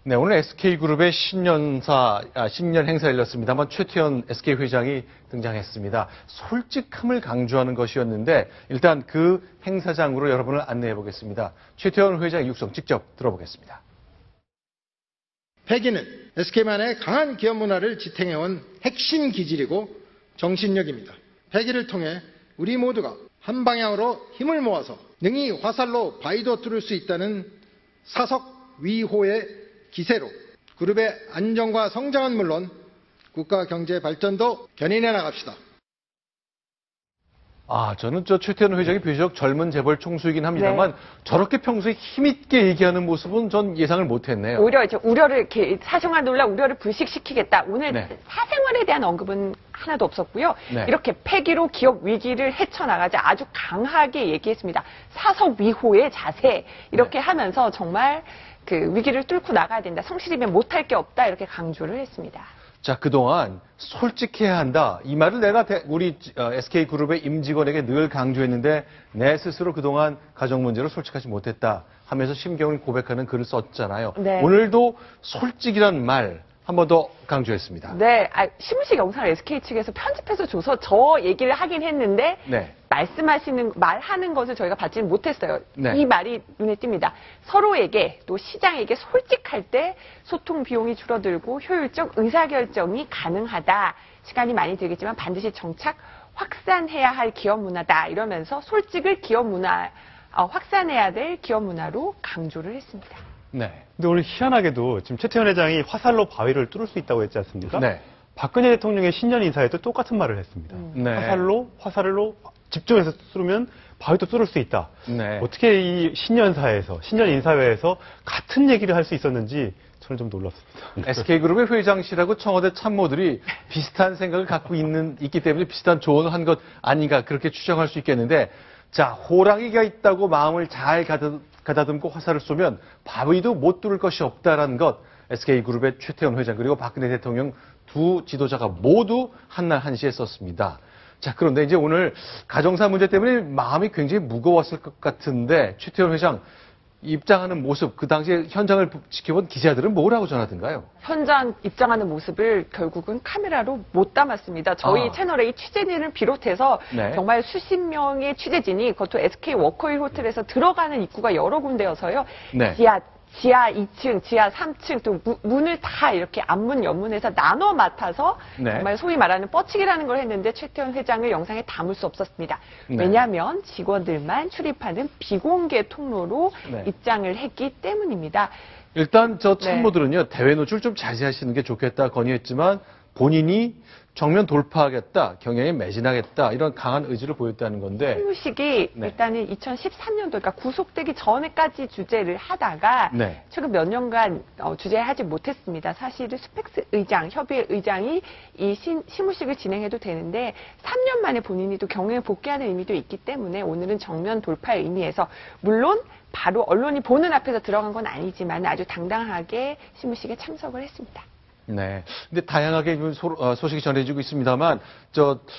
네, 오늘 SK그룹의 신년 행사 열렸습니다만 최태원 SK 회장이 등장했습니다. 솔직함을 강조하는 것이었는데 일단 그 행사장으로 여러분을 안내해 보겠습니다. 최태원 회장의 육성 직접 들어보겠습니다. 패기는 SK만의 강한 기업 문화를 지탱해온 핵심 기질이고 정신력입니다. 패기를 통해 우리 모두가 한 방향으로 힘을 모아서 능히 화살로 바위도 뚫을 수 있다는 사석위호의 기세로 그룹의 안정과 성장은 물론 국가 경제 발전도 견인해 나갑시다. 저는 최태원 회장이 비교적 젊은 재벌 총수이긴 합니다만 저렇게 평소에 힘있게 얘기하는 모습은 전 예상을 못했네요. 오히려 우려를 이렇게 사생활 논란 우려를 불식시키겠다. 오늘 사생활에 대한 언급은 하나도 없었고요. 이렇게 패기로 기업 위기를 헤쳐나가자 아주 강하게 얘기했습니다. 사석위호의 자세 이렇게 하면서 정말 그 위기를 뚫고 나가야 된다. 성실이면 못할 게 없다. 이렇게 강조를 했습니다. 자, 그동안 솔직해야 한다. 이 말을 내가 우리 SK그룹의 임직원에게 늘 강조했는데 내 스스로 그동안 가정 문제로 솔직하지 못했다 하면서 심경을 고백하는 글을 썼잖아요. 오늘도 솔직이란 말 한 번 더 강조했습니다. 네, 신문식 영상을 SK 측에서 편집해서 줘서 저 얘기를 하긴 했는데 말하는 것을 저희가 받지는 못했어요. 이 말이 눈에 띕니다. 서로에게 또 시장에게 솔직할 때 소통 비용이 줄어들고 효율적 의사결정이 가능하다. 시간이 많이 들겠지만 반드시 정착, 확산해야 할 기업 문화다. 이러면서 솔직을 기업 문화, 확산해야 될 기업 문화로 강조를 했습니다. 네. 근데 오늘 희한하게도 지금 최태원 회장이 화살로 바위를 뚫을 수 있다고 했지 않습니까? 박근혜 대통령의 신년 인사에도 똑같은 말을 했습니다. 화살로 집중해서 뚫으면 바위도 뚫을 수 있다. 어떻게 이 신년 인사회에서 같은 얘기를 할 수 있었는지 저는 좀 놀랐습니다. SK그룹의 회장실하고 청와대 참모들이 비슷한 생각을 갖고 있기 때문에 비슷한 조언을 한 것 아닌가 그렇게 추정할 수 있겠는데 자, 호랑이가 있다고 마음을 잘 가다듬고 화살을 쏘면 바위도 못 뚫을 것이 없다라는 것 SK그룹의 최태원 회장 그리고 박근혜 대통령 두 지도자가 모두 한날 한시에 썼습니다. 자, 그런데 이제 오늘 가정사 문제 때문에 마음이 굉장히 무거웠을 것 같은데 최태원 회장 입장하는 모습, 그 당시에 현장을 지켜본 기자들은 뭐라고 전하던가요? 현장 입장하는 모습을 결국은 카메라로 못 담았습니다. 저희 채널A 취재진을 비롯해서 정말 수십 명의 취재진이 그것도 SK 워커힐 호텔에서 들어가는 입구가 여러 군데여서요. 지하 2층, 지하 3층 또 문을 다 이렇게 앞문, 옆문에서 나눠 맡아서 정말 소위 말하는 뻗치기라는 걸 했는데 최태원 회장을 영상에 담을 수 없었습니다. 왜냐하면 직원들만 출입하는 비공개 통로로 입장을 했기 때문입니다. 일단 참모들은요. 대외 노출 좀 자제하시는 게 좋겠다 건의했지만 본인이 정면 돌파하겠다, 경영에 매진하겠다 이런 강한 의지를 보였다는 건데 신무식이 일단은 2013년도 그러니까 구속되기 전에까지 주재를 하다가 최근 몇 년간 주재하지 못했습니다. 사실은 스펙스 의장, 협의회 의장이 이 신무식을 진행해도 되는데 3년 만에 본인이 또 경영에 복귀하는 의미도 있기 때문에 오늘은 정면 돌파의 의미에서 물론 바로 언론이 보는 앞에서 들어간 건 아니지만 아주 당당하게 신무식에 참석을 했습니다. 네. 근데 다양하게 소식이 전해지고 있습니다만,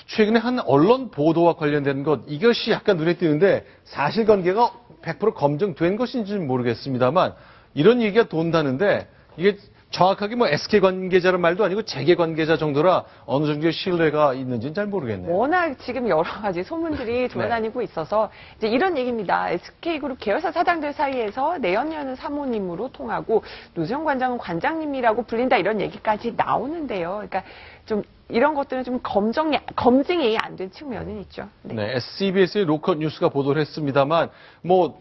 최근에 한 언론 보도와 관련된 것, 이것이 약간 눈에 띄는데, 사실관계가 100% 검증된 것인지는 모르겠습니다만, 이런 얘기가 돈다는데, 이게 정확하게 SK 관계자란 말도 아니고 재계 관계자 정도라 어느 정도의 신뢰가 있는지는 잘 모르겠네요. 워낙 지금 여러 가지 소문들이 돌아다니고 있어서 이제 이런 얘기입니다. SK그룹 계열사 사장들 사이에서 내연녀는 사모님으로 통하고 노재현 관장은 관장님이라고 불린다 이런 얘기까지 나오는데요. 그러니까 좀 이런 것들은 좀 검증이 안 된 측면은 있죠. SCBS의 로컬 뉴스가 보도를 했습니다만,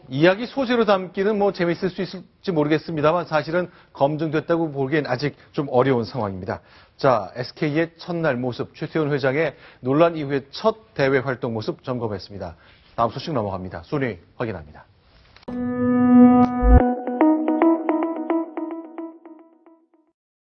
이야기 소재로 담기는 재밌을 수 있을지 모르겠습니다만, 사실은 검증됐다고 보기엔 아직 좀 어려운 상황입니다. 자, SK의 첫날 모습, 최태원 회장의 논란 이후의 첫 대외 활동 모습 점검했습니다. 다음 소식 넘어갑니다. 순위 확인합니다.